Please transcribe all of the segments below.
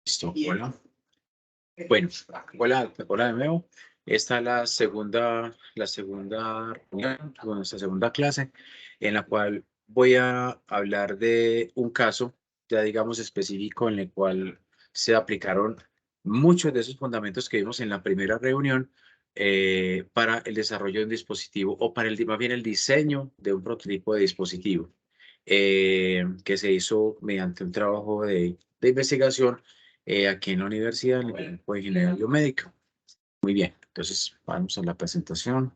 Listo, hola. Bueno, hola de nuevo. Esta es la segunda reunión, bueno, nuestra segunda clase, en la cual voy a hablar de un caso, ya digamos específico, en el cual se aplicaron muchos de esos fundamentos que vimos en la primera reunión para el desarrollo de un dispositivo o para más bien el diseño de un prototipo de dispositivo que se hizo mediante un trabajo de investigación aquí en la universidad, en el grupo de ingeniería biomédica. Muy bien, entonces vamos a la presentación.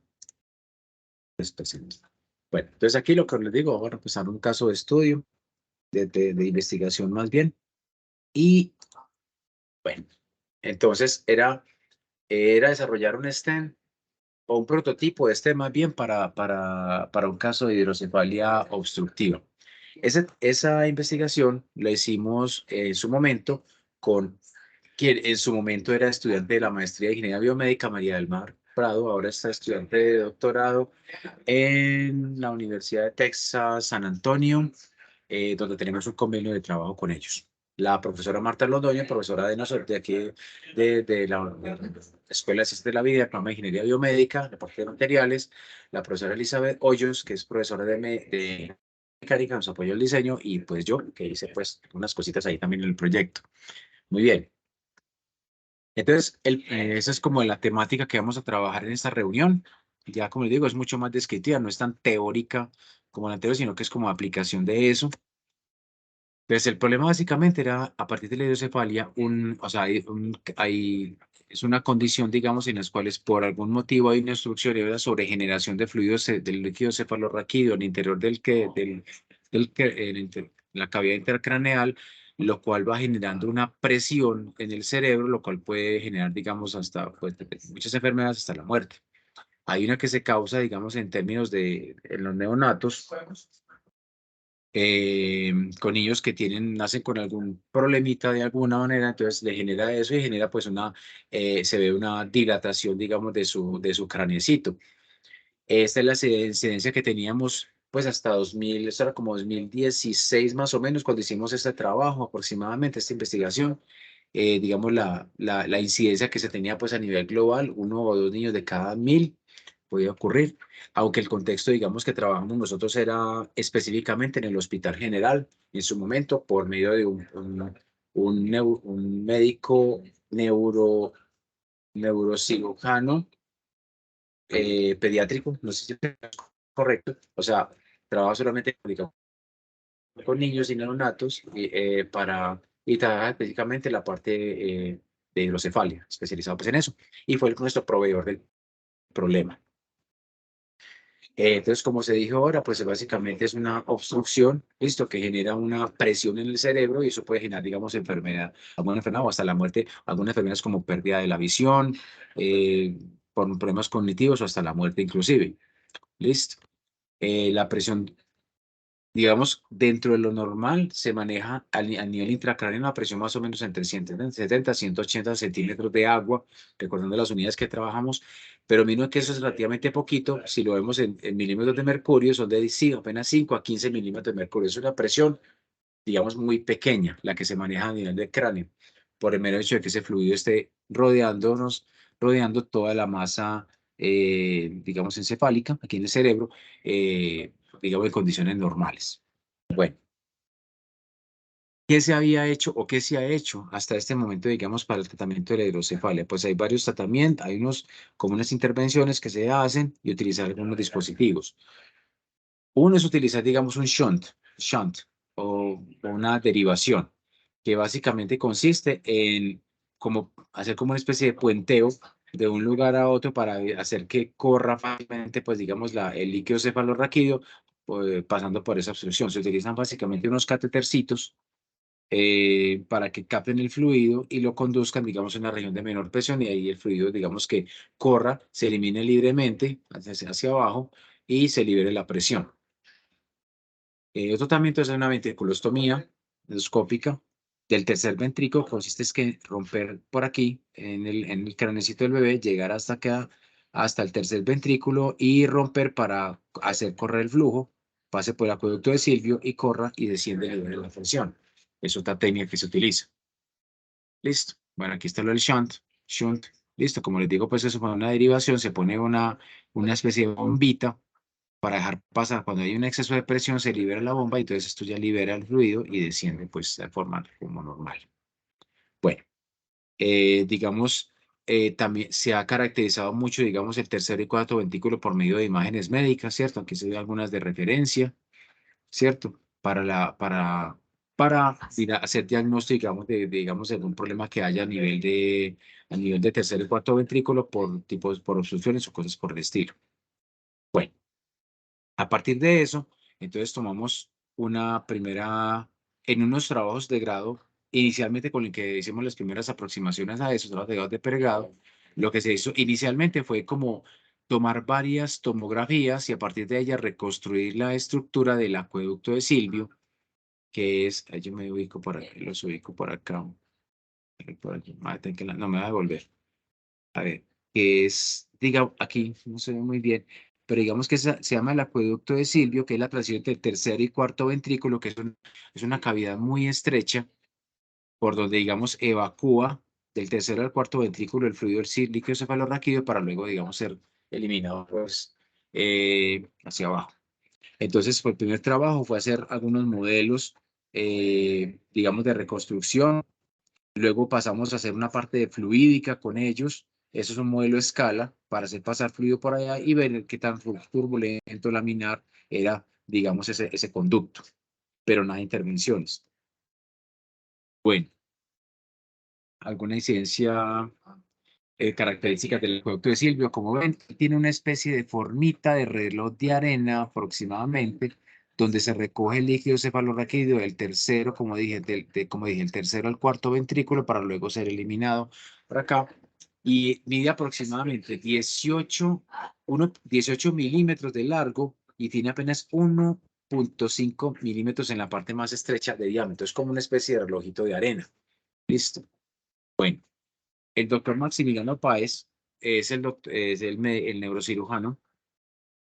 Bueno, entonces aquí lo que les digo, vamos a empezar un caso de estudio, de investigación más bien. Y bueno, entonces era desarrollar un stem o un prototipo de stem más bien para un caso de hidrocefalia obstructiva. Esa investigación la hicimos en su momento con quien en su momento era estudiante de la maestría de ingeniería biomédica, María del Mar Prado, ahora está estudiante de doctorado en la Universidad de Texas, San Antonio, donde tenemos un convenio de trabajo con ellos. La profesora Marta Londoño, profesora de nosotros, de aquí de la Escuela de Ciencias de la Vida, programa de Ingeniería Biomédica, de parte de materiales, la profesora Elizabeth Hoyos, que es profesora de mecánica, nos apoyó el diseño, y pues yo, que hice pues unas cositas ahí también en el proyecto. Muy bien. Entonces, esa es como la temática que vamos a trabajar en esta reunión. Ya, como les digo, es mucho más descriptiva, no es tan teórica como la anterior, sino que es como aplicación de eso. Pues el problema básicamente era, a partir de la hidrocefalia, o sea, es una condición, digamos, en las cuales por algún motivo hay una obstrucción y una sobregeneración de fluidos del líquido cefalorraquídeo en el interior la cavidad intercraneal, lo cual va generando una presión en el cerebro, lo cual puede generar, digamos, hasta pues, muchas enfermedades hasta la muerte. Hay una que se causa, digamos, en términos en los neonatos, con niños que nacen con algún problemita de alguna manera, entonces le genera eso y genera pues se ve una dilatación, digamos, de su craneecito. Esta es la incidencia que teníamos pues hasta 2000, esto era como 2016 más o menos, cuando hicimos este trabajo aproximadamente, esta investigación. Digamos, la incidencia que se tenía pues a nivel global, 1 o 2 niños de cada 1000 podía ocurrir, aunque el contexto, digamos, que trabajamos nosotros era específicamente en el Hospital General, en su momento, por medio de un médico neurocirujano pediátrico, no sé si es correcto, o sea, trabaja solamente con niños y neonatos y trabaja específicamente la parte de hidrocefalia, especializado pues en eso, y fue nuestro proveedor del problema. Entonces, como se dijo ahora, pues básicamente es una obstrucción, listo, que genera una presión en el cerebro y eso puede generar, digamos, alguna enfermedad o hasta la muerte, algunas enfermedades como pérdida de la visión, por problemas cognitivos o hasta la muerte inclusive. Listo. La presión, digamos, dentro de lo normal se maneja a nivel intracráneo una presión más o menos entre 170 y 180 centímetros de agua, recordando las unidades que trabajamos, pero menos que eso es relativamente poquito. Si lo vemos en milímetros de mercurio, son de apenas 5 a 15 milímetros de mercurio. Es una presión, digamos, muy pequeña la que se maneja a nivel del cráneo, por el mero hecho de que ese fluido esté rodeando toda la masa, digamos, encefálica, aquí en el cerebro, digamos, en condiciones normales. Bueno, ¿qué se había hecho o qué se ha hecho hasta este momento, digamos, para el tratamiento de la hidrocefalia? Pues hay varios tratamientos, hay como unas intervenciones que se hacen y utilizar algunos dispositivos. Uno es utilizar, digamos, un shunt o una derivación, que básicamente consiste en hacer como una especie de puenteo de un lugar a otro para hacer que corra fácilmente, pues, digamos, el líquido cefalorraquídeo, pasando por esa obstrucción. Se utilizan básicamente unos catetercitos para que capten el fluido y lo conduzcan, digamos, en una región de menor presión y ahí el fluido, digamos, que corra, se elimine libremente hacia abajo y se libere la presión. Otro tratamiento es una ventriculostomía endoscópica del tercer ventrículo, consiste es que romper por aquí, en el cranecito del bebé, llegar hasta el tercer ventrículo y romper para hacer correr el flujo, pase por el acueducto de Silvio y corra y desciende el nivel de la presión. Es otra técnica que se utiliza. Listo. Bueno, aquí está lo del shunt. Shunt. Listo. Como les digo, pues eso para una derivación se pone una especie de bombita para dejar pasar. Cuando hay un exceso de presión, se libera la bomba y entonces esto ya libera el fluido y desciende pues de forma como normal. Bueno, digamos, también se ha caracterizado mucho, digamos, el tercer y cuarto ventrículo por medio de imágenes médicas, ¿cierto? Aquí se ven algunas de referencia, ¿cierto? Para hacer diagnóstico, digamos, digamos, de algún problema que haya a nivel de tercer y cuarto ventrículo por obstrucciones o cosas por el estilo. Bueno, a partir de eso, entonces tomamos en unos trabajos de grado, inicialmente con el que hicimos las primeras aproximaciones a esos trabajos de grado de pregrado, lo que se hizo inicialmente fue como tomar varias tomografías y a partir de ellas reconstruir la estructura del acueducto de Silvio, que es, ahí yo me ubico por aquí, los ubico por acá, por aquí, no me va a devolver. A ver, que es, diga, aquí no se ve muy bien, pero digamos que se llama el acueducto de Silvio, que es la transición entre el tercer y cuarto ventrículo, que es una cavidad muy estrecha, por donde, digamos, evacúa del tercer al cuarto ventrículo el fluido del líquido cefalorraquídeo para luego, digamos, ser eliminado, pues, hacia abajo. Entonces, pues, el primer trabajo fue hacer algunos modelos, digamos, de reconstrucción. Luego pasamos a hacer una parte de fluídica con ellos. Eso es un modelo a escala para hacer pasar fluido por allá y ver qué tan turbulento, laminar era, digamos, ese conducto, pero nada de intervenciones. Bueno, alguna incidencia, características del acueducto de Silvio. Como ven, tiene una especie de formita de reloj de arena aproximadamente, donde se recoge el líquido cefalorraquídeo del tercero, como dije, como dije, el tercero al cuarto ventrículo para luego ser eliminado por acá. Y mide aproximadamente 18 milímetros de largo y tiene apenas 1,5 milímetros en la parte más estrecha de diámetro. Es como una especie de relojito de arena. Listo. Bueno. El doctor Maximiliano Páez es el neurocirujano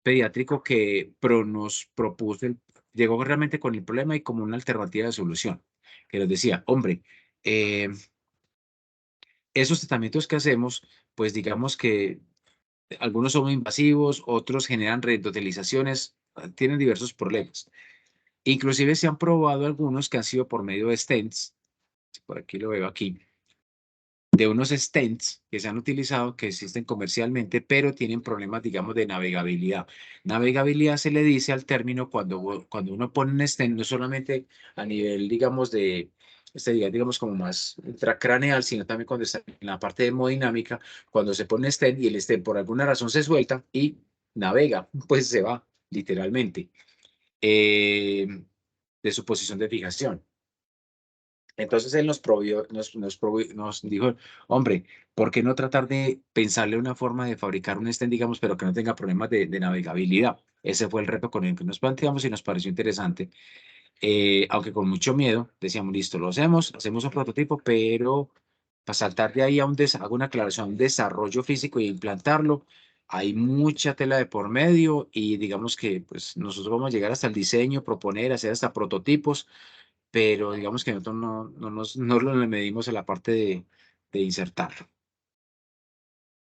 pediátrico que nos propuso, llegó realmente con el problema y como una alternativa de solución, que nos decía, hombre, eh, esos tratamientos que hacemos, pues digamos que algunos son invasivos, otros generan reendotelizaciones, tienen diversos problemas. Inclusive se han probado algunos que han sido por medio de stents, por aquí lo veo aquí, de unos stents que se han utilizado, que existen comercialmente, pero tienen problemas, digamos, de navegabilidad. Navegabilidad se le dice al término cuando uno pone un stent, no solamente a nivel, digamos, digamos, como más intracraneal, sino también cuando está en la parte de hemodinámica, cuando se pone stent y el stent por alguna razón se suelta y navega, pues se va, literalmente, eh, de su posición de fijación. Entonces él nos dijo, hombre, ¿por qué no tratar de pensarle una forma de fabricar un stent, digamos, pero que no tenga problemas de navegabilidad? Ese fue el reto con el que nos planteamos y nos pareció interesante, aunque con mucho miedo, decíamos, listo, lo hacemos un prototipo, pero para saltar de ahí hago una aclaración, a un desarrollo físico y implantarlo, hay mucha tela de por medio y digamos que pues nosotros vamos a llegar hasta el diseño, proponer, hacer hasta prototipos, pero digamos que nosotros no lo medimos en la parte de insertarlo.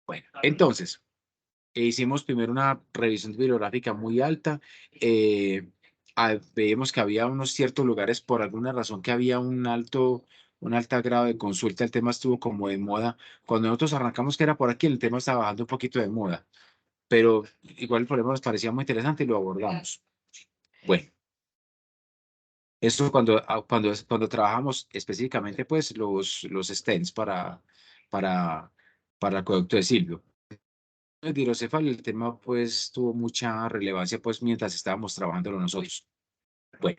Bueno, entonces, hicimos primero una revisión bibliográfica muy alta. Veíamos que había unos ciertos lugares, por alguna razón, que había un alto grado de consulta. El tema estuvo como de moda. Cuando nosotros arrancamos que era por aquí, el tema estaba bajando un poquito de moda, pero igual el problema nos parecía muy interesante y lo abordamos. Bueno. Esto cuando trabajamos específicamente, pues, los stents para, para el acueducto de Silvio. El hidrocéfalo, el tema, pues, tuvo mucha relevancia, pues, mientras estábamos trabajándolo nosotros. Bueno,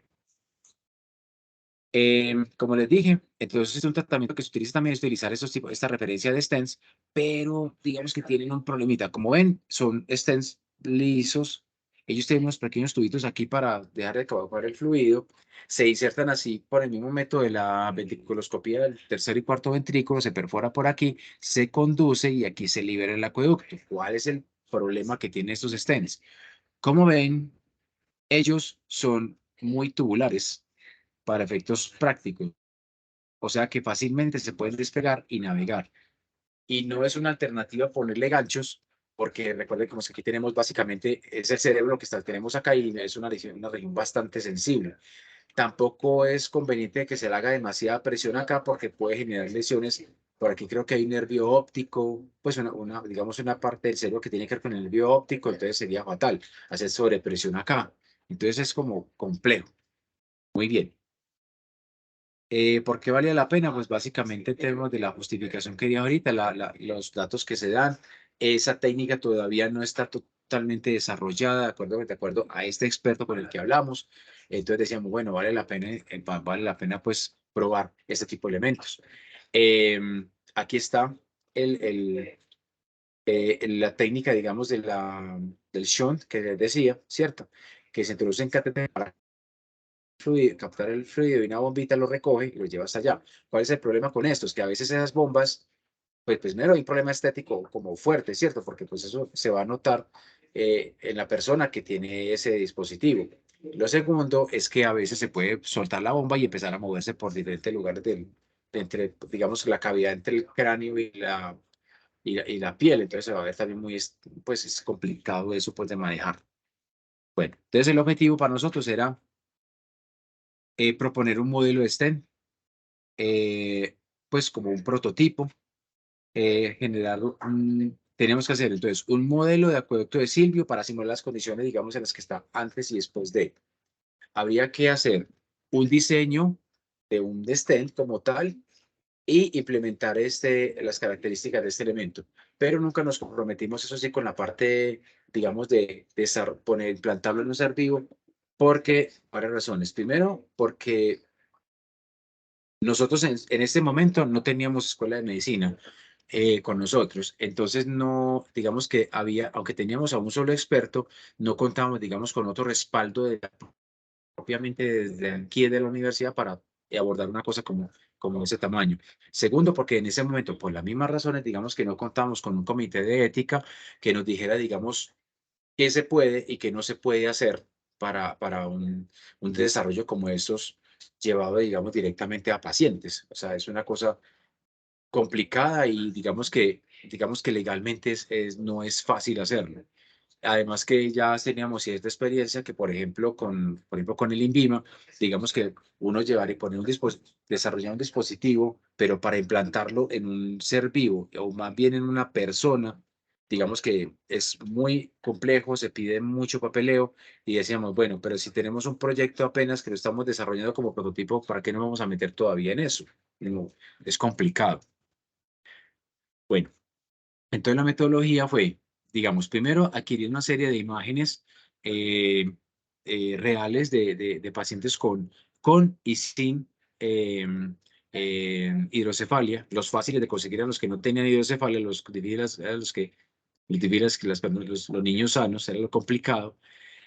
como les dije, entonces es un tratamiento que se utiliza también, es utilizar esta referencia de stents, pero digamos que tienen un problemita. Como ven, son stents lisos. Ellos tienen unos pequeños tubitos aquí para dejar de evacuar el fluido. Se insertan así por el mismo método de la ventriculoscopía del tercer y cuarto ventrículo, se perfora por aquí, se conduce y aquí se libera el acueducto. ¿Cuál es el problema que tienen estos stents? Como ven, ellos son muy tubulares para efectos prácticos. o sea que fácilmente se pueden despegar y navegar. Y no es una alternativa ponerle ganchos, porque recuerden que aquí tenemos básicamente, es el cerebro que tenemos acá y es una región bastante sensible. Tampoco es conveniente que se le haga demasiada presión acá porque puede generar lesiones. Por aquí creo que hay un nervio óptico, pues digamos una parte del cerebro que tiene que ver con el nervio óptico, entonces sería fatal hacer sobrepresión acá. Entonces es como complejo. Muy bien. ¿Por qué vale la pena? Pues básicamente tenemos de la justificación que di ahorita, los datos que se dan. Esa técnica todavía no está totalmente desarrollada, de acuerdo a este experto con el que hablamos. Entonces decíamos, bueno, vale la pena pues probar este tipo de elementos. Aquí está la técnica, digamos, del shunt que les decía, ¿cierto? Que se introduce en catéter para captar el fluido y una bombita lo recoge y lo lleva hasta allá. ¿Cuál es el problema con esto? Es que a veces esas bombas, pues primero hay un problema estético como fuerte, ¿cierto? Porque pues eso se va a notar en la persona que tiene ese dispositivo. Lo segundo es que a veces se puede soltar la bomba y empezar a moverse por diferentes lugares entre, digamos, la cavidad entre el cráneo y la piel. Entonces se va a ver también pues es complicado eso pues de manejar. Bueno, entonces el objetivo para nosotros era proponer un modelo de stent pues como un prototipo, generar tenemos que hacer entonces un modelo de acueducto de Silvio para simular las condiciones, digamos, en las que está antes y después de. Habría que hacer un diseño de un stent como tal y implementar las características de este elemento. Pero nunca nos comprometimos, eso sí, con la parte, digamos, de implantarlo en un ser vivo, porque, varias razones. Primero, porque nosotros en este momento no teníamos escuela de medicina con nosotros, entonces no, digamos que aunque teníamos a un solo experto, no contábamos, digamos, con otro respaldo propiamente desde aquí de la universidad para abordar una cosa como ese tamaño. Segundo, porque en ese momento, por las mismas razones, digamos que no contábamos con un comité de ética que nos dijera, digamos, qué se puede y qué no se puede hacer para un desarrollo como estos llevado, digamos, directamente a pacientes. O sea, es una cosa complicada y digamos que legalmente no es fácil hacerlo. Además que ya teníamos cierta experiencia que, por ejemplo, con el INVIMA, digamos que uno llevar y desarrollar un dispositivo, pero para implantarlo en un ser vivo o más bien en una persona, digamos que es muy complejo, se pide mucho papeleo y decíamos, bueno, pero si tenemos un proyecto apenas que lo estamos desarrollando como prototipo, ¿para qué nos vamos a meter todavía en eso? No, es complicado. Bueno, entonces la metodología fue, digamos, primero adquirir una serie de imágenes eh, reales de pacientes con y sin hidrocefalia, los fáciles de conseguir a los que no tenían hidrocefalia, los niños sanos, era lo complicado.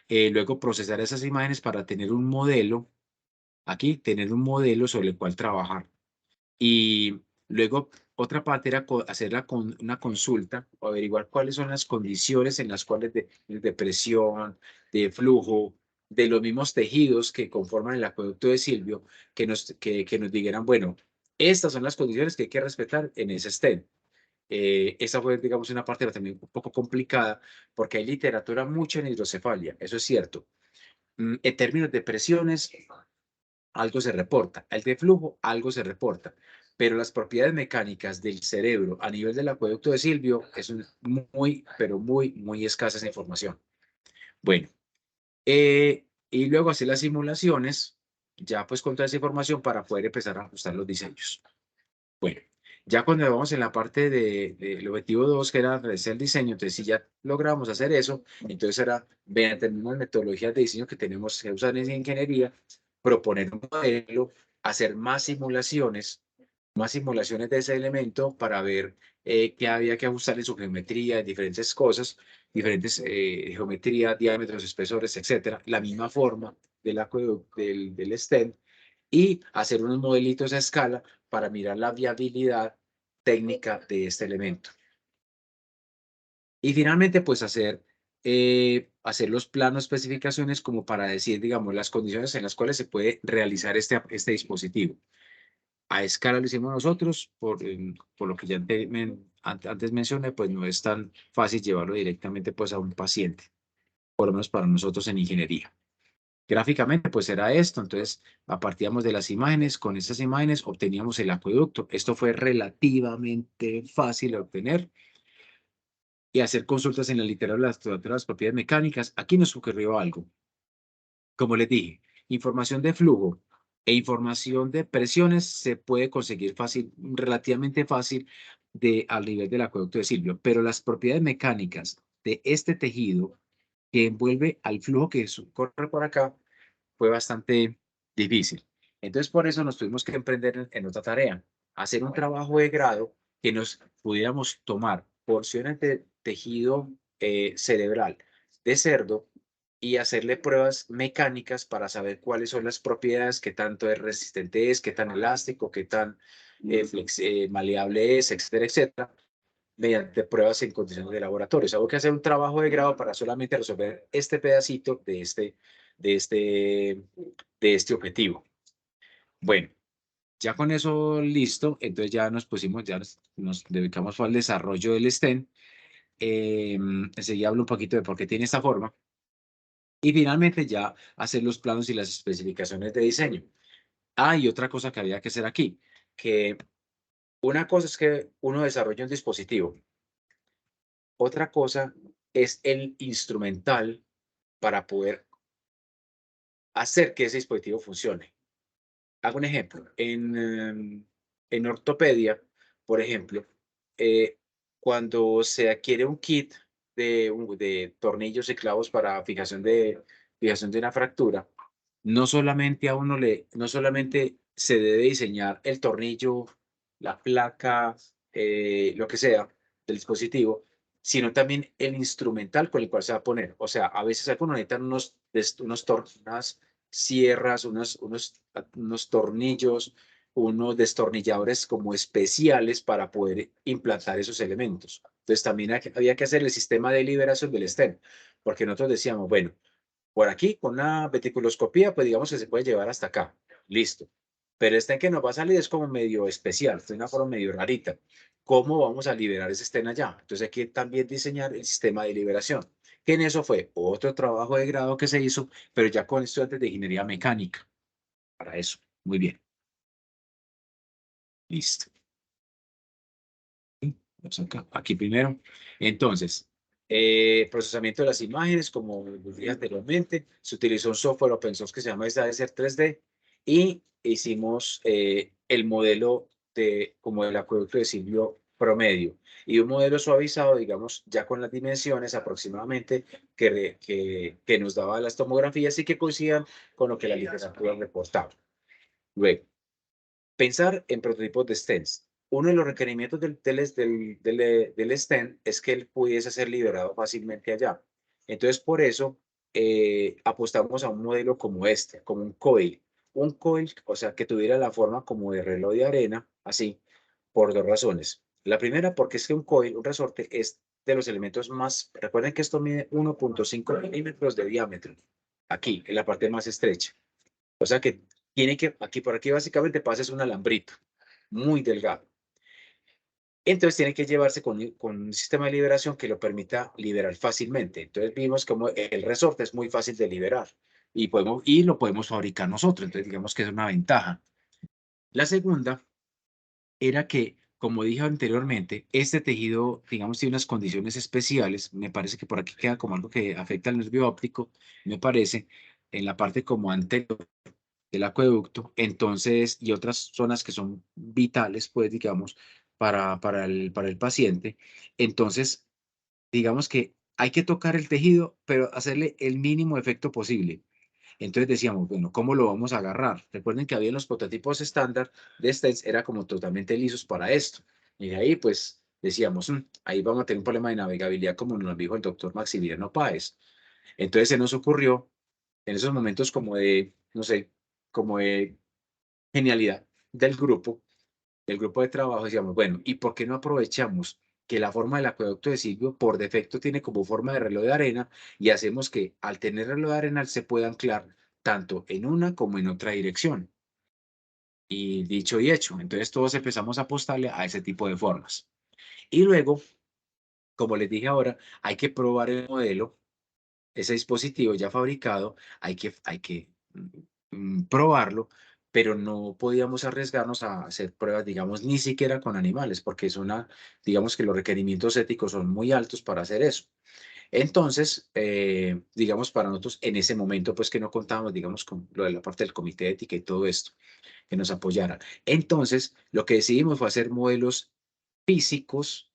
Luego procesar esas imágenes para tener un modelo, tener un modelo sobre el cual trabajar. Y luego otra parte era hacer una consulta o averiguar cuáles son las condiciones en las cuales de presión, de flujo, de los mismos tejidos que conforman el acueducto de Silvio, que nos dijeran, bueno, estas son las condiciones que hay que respetar en ese stent. Esa fue, digamos, una parte también un poco complicada porque hay literatura mucha en hidrocefalia, eso es cierto. En términos de presiones, algo se reporta. El de flujo, algo se reporta. Pero las propiedades mecánicas del cerebro a nivel del acueducto de Silvio es muy, pero muy, muy escasa esa información. Bueno, y luego hacer las simulaciones, ya pues con toda esa información para poder empezar a ajustar los diseños. Bueno, ya cuando vamos en la parte del objetivo 2, que era realizar el diseño, entonces si ya logramos hacer eso, entonces era, mediante las mismas metodologías de diseño que tenemos que usar en ingeniería, proponer un modelo, hacer más simulaciones de ese elemento para ver qué había que ajustar en su geometría, diferentes cosas, diferentes geometrías, diámetros, espesores, etcétera, la misma forma del stent y hacer unos modelitos a escala para mirar la viabilidad técnica de este elemento. Y finalmente, pues hacer los planos especificaciones como para decir, digamos, las condiciones en las cuales se puede realizar este dispositivo. a escala lo hicimos nosotros, por lo que ya antes mencioné, pues no es tan fácil llevarlo directamente pues a un paciente, por lo menos para nosotros en ingeniería. Gráficamente, pues era esto. Entonces, partíamos de las imágenes. Con esas imágenes obteníamos el acueducto. Esto fue relativamente fácil de obtener y hacer consultas en la literatura de las propiedades mecánicas. Aquí nos ocurrió algo. Como les dije, información de flujo e información de presiones se puede conseguir fácil, relativamente fácil al nivel del acueducto de Silvio, pero las propiedades mecánicas de este tejido que envuelve al flujo que corre por acá fue bastante difícil. Entonces, por eso nos tuvimos que emprender en otra tarea, hacer un trabajo de grado que nos pudiéramos tomar porciones de tejido cerebral de cerdo y hacerle pruebas mecánicas para saber cuáles son las propiedades, qué tanto es resistente es, qué tan elástico, qué tan maleable es, etcétera, etcétera, mediante pruebas en condiciones de laboratorio. O sea, hubo que hacer un trabajo de grado para solamente resolver este pedacito de este, de este objetivo. Bueno, ya con eso listo, entonces ya nos pusimos, ya nos dedicamos al desarrollo del stent. Enseguida hablo un poquito de por qué tiene esta forma. Y finalmente ya hacer los planos y las especificaciones de diseño. Ah, y otra cosa que había que hacer aquí, que una cosa es que uno desarrolla un dispositivo, otra cosa es el instrumental para poder hacer que ese dispositivo funcione. Hago un ejemplo. En ortopedia, por ejemplo, cuando se adquiere un kit de tornillos y clavos para fijación de una fractura, no solamente se debe diseñar el tornillo, la placa, lo que sea del dispositivo, sino también el instrumental con el cual se va a poner. O sea, a veces algunos necesitan unas sierras, unos tornillos, unos destornilladores como especiales para poder implantar esos elementos. Entonces también había que hacer el sistema de liberación del stent, porque nosotros decíamos, bueno, por aquí con una veticuloscopía, pues digamos que se puede llevar hasta acá, listo. Pero el stent que nos va a salir es como medio especial, de una forma medio rarita. ¿Cómo vamos a liberar ese stent allá? Entonces hay que también diseñar el sistema de liberación, que en eso fue otro trabajo de grado que se hizo, pero ya con estudiantes de ingeniería mecánica. Para eso, muy bien, listo. Vamos acá, aquí primero. Entonces, procesamiento de las imágenes, como les dije anteriormente, se utilizó un software open source que se llama SDASER 3D y hicimos el modelo como el acueducto de Silvio promedio y un modelo suavizado, digamos, ya con las dimensiones aproximadamente que nos daba las tomografías y que coincidían con lo que la literatura reportaba. Luego, pensar en prototipos de stents. Uno de los requerimientos del stent es que él pudiese ser liberado fácilmente allá. Entonces, por eso apostamos a un modelo como este, como un coil. Un coil, o sea, que tuviera la forma como de reloj de arena, así, por dos razones. La primera, porque es que un coil, un resorte, es de los elementos más, recuerden que esto mide 1.5 milímetros de diámetro, aquí, en la parte más estrecha. O sea que tiene que, aquí por aquí básicamente pases un alambrito muy delgado. Entonces tiene que llevarse con un sistema de liberación que lo permita liberar fácilmente. Entonces vimos como el resorte es muy fácil de liberar y lo podemos fabricar nosotros. Entonces digamos que es una ventaja. La segunda era que, como dije anteriormente, este tejido, digamos, tiene unas condiciones especiales. Me parece que por aquí queda como algo que afecta al nervio óptico, me parece, en la parte como anterior del acueducto, entonces, y otras zonas que son vitales, pues, digamos, para el paciente. Entonces, digamos que hay que tocar el tejido, pero hacerle el mínimo efecto posible. Entonces decíamos, bueno, ¿cómo lo vamos a agarrar? Recuerden que había los prototipos estándar de stents, era como totalmente lisos para esto. Y de ahí, pues, decíamos, ahí vamos a tener un problema de navegabilidad, como nos dijo el doctor Maximiliano Páez. Entonces se nos ocurrió, en esos momentos como de, no sé, como de genialidad del grupo de trabajo, decíamos, bueno, ¿y por qué no aprovechamos que la forma del acueducto de Silvio por defecto tiene como forma de reloj de arena y hacemos que al tener reloj de arena se pueda anclar tanto en una como en otra dirección? Y dicho y hecho. Entonces todos empezamos a apostarle a ese tipo de formas. Y luego, como les dije ahora, hay que probar el modelo, ese dispositivo ya fabricado, hay que probarlo, pero no podíamos arriesgarnos a hacer pruebas, digamos, ni siquiera con animales, porque digamos que los requerimientos éticos son muy altos para hacer eso. Entonces, digamos, para nosotros en ese momento, pues que no contábamos, digamos, con lo de la parte del comité de ética y todo esto, que nos apoyara. Entonces, lo que decidimos fue hacer modelos físicos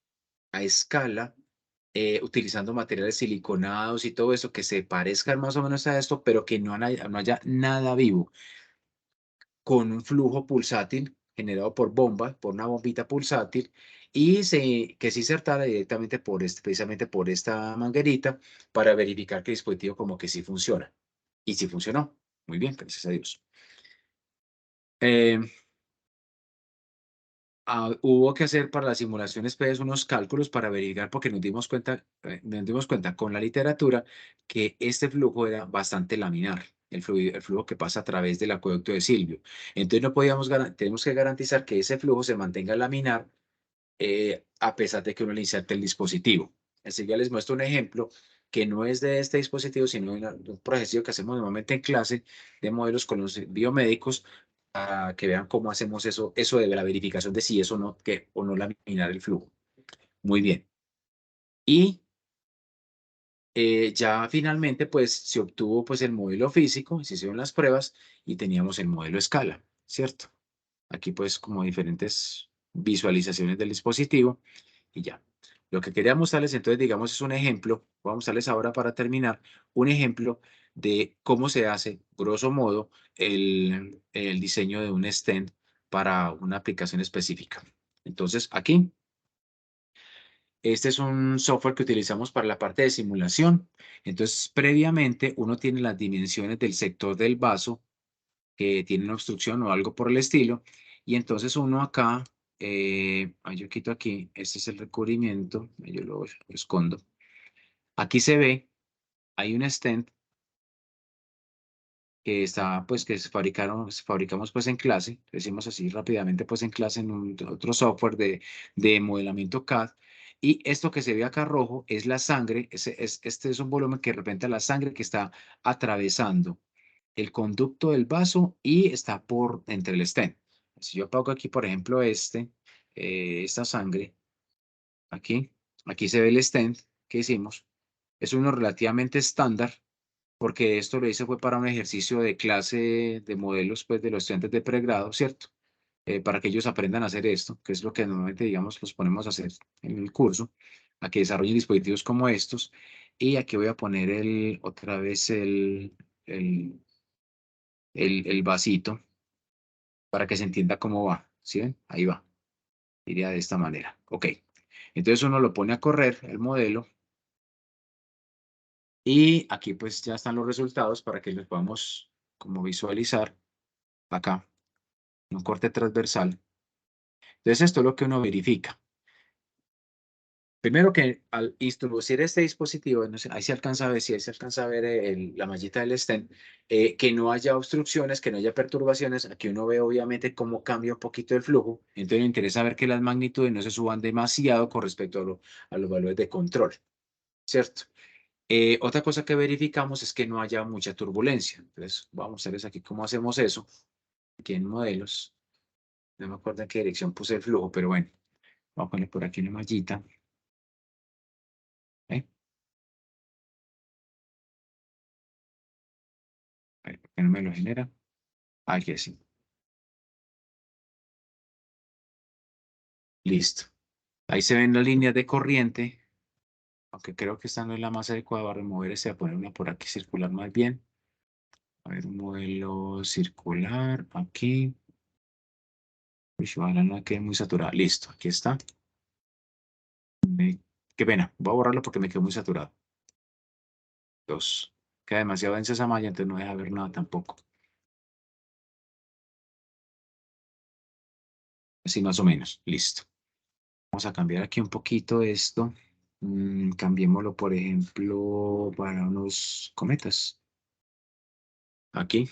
a escala, utilizando materiales siliconados y todo eso que se parezcan más o menos a esto, pero que no haya nada vivo, con un flujo pulsátil generado por bomba, por una bombita pulsátil, y que se insertara directamente precisamente por esta manguerita para verificar que el dispositivo como que sí funciona. Y sí funcionó. Muy bien, gracias a Dios. Eh, Hubo que hacer para las simulaciones pues, unos cálculos para verificar, porque nos dimos cuenta con la literatura que este flujo era bastante laminar, el flujo que pasa a través del acueducto de Silvio. Entonces no tenemos que garantizar que ese flujo se mantenga laminar, a pesar de que uno le inserte el dispositivo. Así que ya les muestro un ejemplo que no es de este dispositivo, sino de un proceso que hacemos normalmente en clase de modelos con los biomédicos, para que vean cómo hacemos eso de la verificación de si eso no, que o no laminar el flujo. Muy bien. Y ya finalmente, pues, se obtuvo pues el modelo físico, se hicieron las pruebas y teníamos el modelo a escala, ¿cierto? Aquí pues como diferentes visualizaciones del dispositivo y ya. Lo que quería mostrarles entonces, digamos, es un ejemplo, vamos a mostrarles ahora para terminar, un ejemplo de cómo se hace, grosso modo, el diseño de un stent para una aplicación específica. Entonces, aquí, este es un software que utilizamos para la parte de simulación. Entonces, previamente, uno tiene las dimensiones del sector del vaso que tiene una obstrucción o algo por el estilo, y entonces uno acá, yo quito aquí, este es el recubrimiento, yo lo escondo. Aquí se ve, hay un stent que está, pues, fabricamos pues en clase, decimos así rápidamente pues en clase en otro software de modelamiento CAD, y esto que se ve acá rojo es la sangre, este es un volumen que representa la sangre que está atravesando el conducto del vaso y está por entre el stent. Si yo apago aquí, por ejemplo, esta sangre, aquí, aquí se ve el stent que hicimos, es uno relativamente estándar, porque esto lo hice fue para un ejercicio de clase de modelos pues, de los estudiantes de pregrado, ¿cierto? Para que ellos aprendan a hacer esto, que es lo que normalmente, digamos, los ponemos a hacer en el curso, a que desarrollen dispositivos como estos. Y aquí voy a poner otra vez el, el vasito para que se entienda cómo va. ¿Sí ven? Ahí va. Iría de esta manera. Ok. Entonces uno lo pone a correr, el modelo, y aquí pues ya están los resultados para que los podamos como visualizar acá, en un corte transversal. Entonces esto es lo que uno verifica. Primero que al introducir este dispositivo, no sé, ahí se alcanza a ver, si ahí se alcanza a ver la mallita del stent, que no haya obstrucciones, que no haya perturbaciones. Aquí uno ve obviamente cómo cambia un poquito el flujo. Entonces me interesa ver que las magnitudes no se suban demasiado con respecto a los valores de control, ¿cierto? Otra cosa que verificamos es que no haya mucha turbulencia. Entonces vamos a ver aquí cómo hacemos eso. Aquí en modelos, no me acuerdo en qué dirección puse el flujo, pero bueno, vamos a poner por aquí una mallita. ¿Eh? A ver, ¿por qué no me lo genera? Aquí sí. Listo. Ahí se ven las líneas de corriente, aunque creo que esta no es la más adecuada. Voy a remover ese, a poner una por aquí circular más bien. A ver, un modelo circular aquí. Uy, ojalá no quede muy saturada. Listo, aquí está. Qué pena, voy a borrarlo porque me quedó muy saturado. Dos. Queda demasiado densa esa malla, entonces no deja ver nada tampoco. Así más o menos. Listo. Vamos a cambiar aquí un poquito esto. Cambiémoslo, por ejemplo, para unos cometas. Aquí,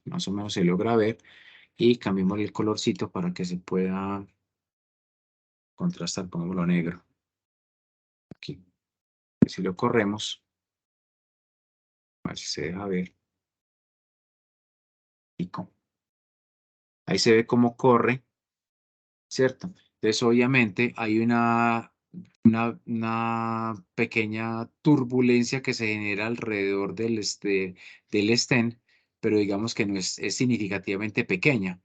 más o menos se logra ver. Y cambiemos el colorcito para que se pueda contrastar, pongámoslo negro. Aquí. Si lo corremos, a ver si se deja ver. Ahí se ve cómo corre, ¿cierto? Entonces, obviamente, hay una pequeña turbulencia que se genera alrededor del estén, pero digamos que no es significativamente pequeña,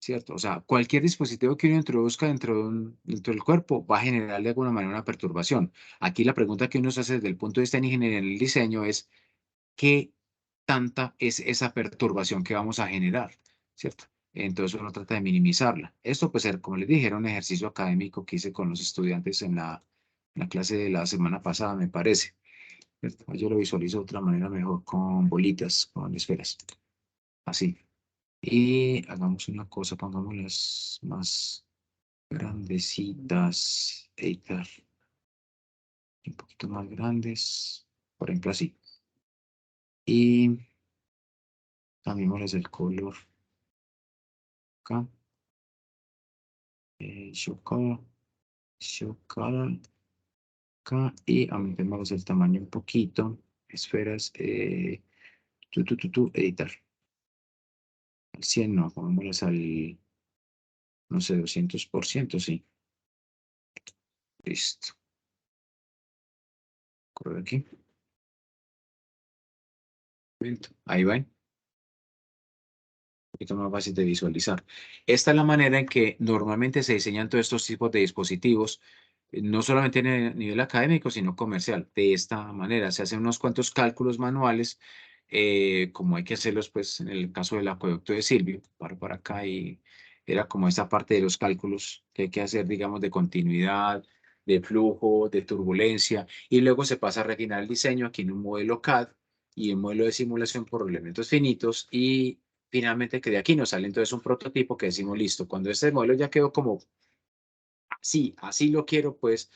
¿cierto? O sea, cualquier dispositivo que uno introduzca dentro del cuerpo va a generar de alguna manera una perturbación. Aquí la pregunta que uno se hace desde el punto de vista de ingeniería en el diseño es, ¿qué tanta es esa perturbación que vamos a generar? ¿Cierto? Entonces uno trata de minimizarla. Esto, pues, como les dije, era un ejercicio académico que hice con los estudiantes en la clase de la semana pasada, me parece. ¿Cierto? Yo lo visualizo de otra manera mejor con bolitas, con esferas. Así. Y hagamos una cosa, pongámoslas más grandecitas, editar, un poquito más grandes, por ejemplo así. Y cambiémosles el color acá. Show color, show color acá y aumentemos el tamaño un poquito. Esferas, editar. Al 100 no, pongámoslas al, no sé, 200%, sí. Listo. Corre aquí. Ahí va. Poquito más fácil de visualizar. Esta es la manera en que normalmente se diseñan todos estos tipos de dispositivos, no solamente en el nivel académico, sino comercial. De esta manera se hacen unos cuantos cálculos manuales, como hay que hacerlos, pues, en el caso del acueducto de Silvio, para acá, y era como esta parte de los cálculos que hay que hacer, digamos, de continuidad, de flujo, de turbulencia, y luego se pasa a refinar el diseño aquí en un modelo CAD y un modelo de simulación por elementos finitos, y finalmente que de aquí nos sale entonces un prototipo que decimos, listo, cuando este modelo ya quedó como así, así lo quiero, pues,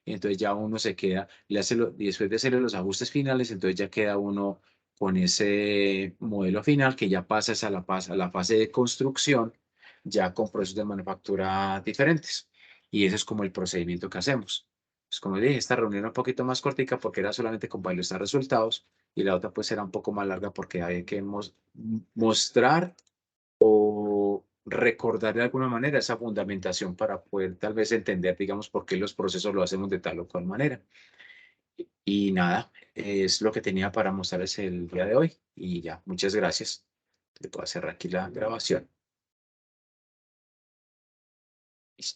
entonces ya uno se queda, y después de hacerle los ajustes finales, entonces ya queda uno con ese modelo final que ya pasa a la fase de construcción, ya con procesos de manufactura diferentes. Y ese es como el procedimiento que hacemos. Pues como dije, esta reunión era un poquito más cortica porque era solamente con varios resultados y la otra pues era un poco más larga porque hay que mostrar o recordar de alguna manera esa fundamentación para poder tal vez entender, digamos, por qué los procesos lo hacemos de tal o cual manera. Y nada, es lo que tenía para mostrarles el día de hoy. Y ya, muchas gracias. Te puedo cerrar aquí la grabación.